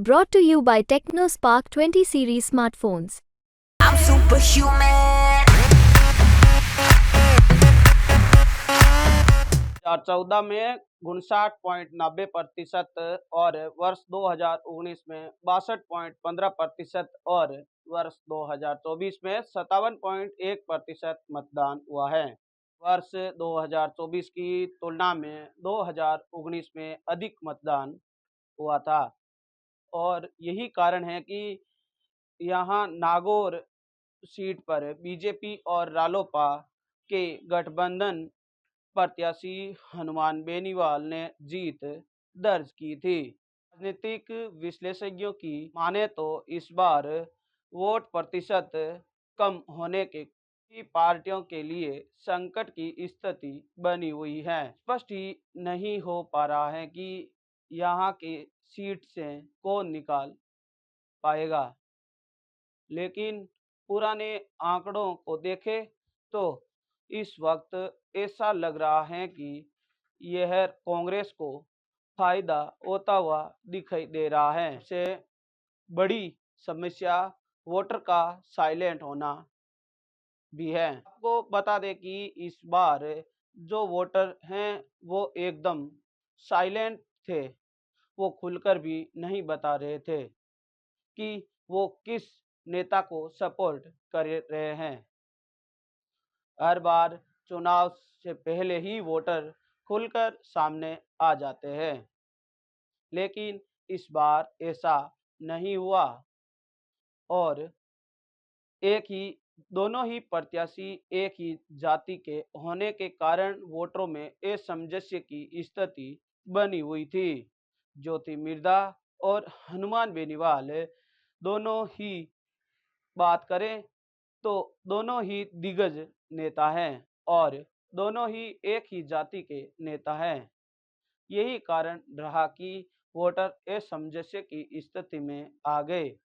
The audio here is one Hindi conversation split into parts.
Brought to you by TechnoSpark 20 series smartphones. I'm superhuman. 2014 में 59.90% और वर्ष 2019 में 62.15% और वर्ष 2024 में 57.1% मतदान हुआ है। वर्ष 2024 की तुलना में 2019 में अधिक मतदान हुआ था और यही कारण है कि यहाँ नागौर सीट पर बीजेपी और रालोपा के गठबंधन प्रत्याशी हनुमान बेनीवाल ने जीत दर्ज की थी। राजनीतिक विश्लेषज्ञों की माने तो इस बार वोट प्रतिशत कम होने के पार्टियों के लिए संकट की स्थिति बनी हुई है। स्पष्ट ही नहीं हो पा रहा है कि यहाँ के सीट से कौन निकाल पाएगा, लेकिन पुराने आंकड़ों को देखें तो इस वक्त ऐसा लग रहा है कि यह कांग्रेस को फायदा होता हुआ दिखाई दे रहा है। से बड़ी समस्या वोटर का साइलेंट होना भी है। आपको बता दें कि इस बार जो वोटर हैं वो एकदम साइलेंट थे, वो खुलकर भी नहीं बता रहे थे कि वो किस नेता को सपोर्ट कर रहे हैं। हर बार चुनाव से पहले ही वोटर खुलकर सामने आ जाते हैं, लेकिन इस बार ऐसा नहीं हुआ और दोनों ही प्रत्याशी एक ही जाति के होने के कारण वोटरों में असमंजस्य की स्थिति बनी हुई थी। ज्योति मिर्धा और हनुमान बेनीवाल दोनों ही बात करें तो दोनों ही दिग्गज नेता हैं और दोनों ही एक ही जाति के नेता हैं। यही कारण रहा कि वोटर असमंजस्य की स्थिति में आ गए।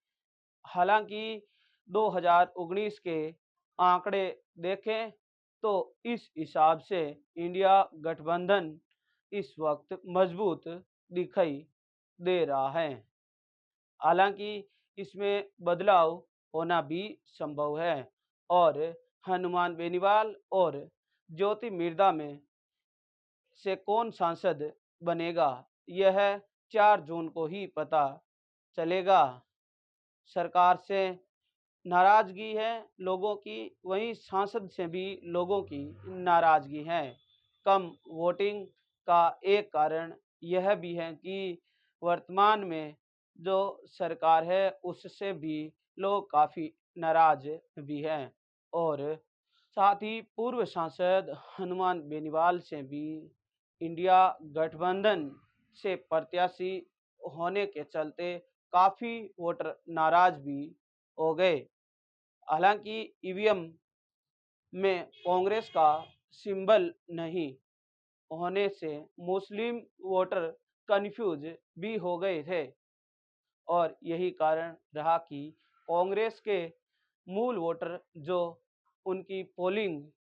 हालांकि 2019 के आंकड़े देखें तो इस हिसाब से इंडिया गठबंधन इस वक्त मजबूत दिखाई दे रहा है। हालांकि इसमें बदलाव होना भी संभव है और हनुमान बेनीवाल और ज्योति मिर्धा में से कौन सांसद बनेगा, यह 4 जून को ही पता चलेगा। सरकार से नाराजगी है लोगों की, वहीं सांसद से भी लोगों की नाराजगी है। कम वोटिंग का एक कारण यह भी है कि वर्तमान में जो सरकार है उससे भी लोग काफ़ी नाराज भी हैं और साथ ही पूर्व सांसद हनुमान बेनीवाल से भी इंडिया गठबंधन से प्रत्याशी होने के चलते काफ़ी वोटर नाराज भी हो गए। हालांकि ईवीएम में कांग्रेस का सिंबल नहीं होने से मुस्लिम वोटर कंफ्यूज भी हो गए थे और यही कारण रहा कि कांग्रेस के मूल वोटर जो उनकी पोलिंग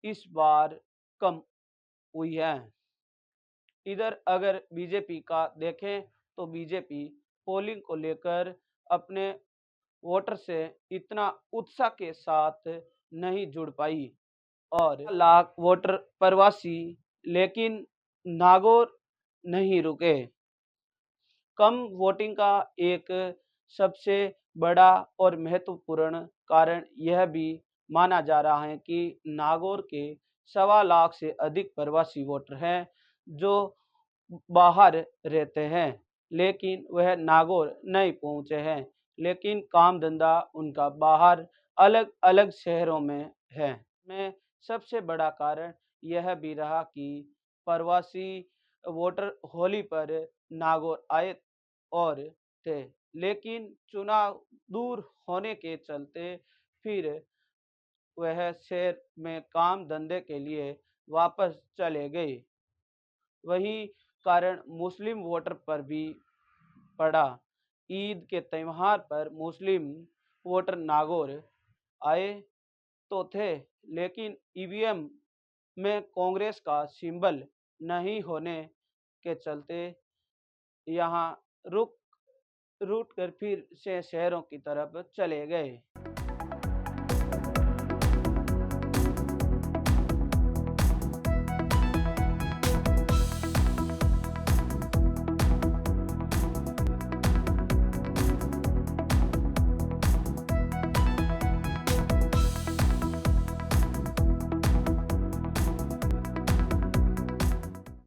इस बार कम हुई है। इधर अगर बीजेपी का देखें तो बीजेपी पोलिंग को लेकर अपने वोटर से इतना उत्साह के साथ नहीं जुड़ पाई और लाख वोटर प्रवासी लेकिन नागौर नहीं रुके। कम वोटिंग का एक सबसे बड़ा और महत्वपूर्ण कारण यह भी माना जा रहा है कि नागौर के 1.25 लाख से अधिक प्रवासी वोटर हैं जो बाहर रहते हैं, लेकिन वह नागौर नहीं पहुंचे हैं, लेकिन काम धंधा उनका बाहर अलग अलग शहरों में है। में सबसे बड़ा कारण यह भी रहा कि प्रवासी वोटर होली पर नागौर आए और थे, लेकिन चुनाव दूर होने के चलते फिर वह शहर में काम धंधे के लिए वापस चले गए। वही कारण मुस्लिम वोटर पर भी पड़ा। ईद के त्यौहार पर मुस्लिम वोटर नागौर आए तो थे, लेकिन ईवीएम में कांग्रेस का सिंबल नहीं होने के चलते यहाँ रुक रूट कर फिर से शहरों की तरफ चले गए।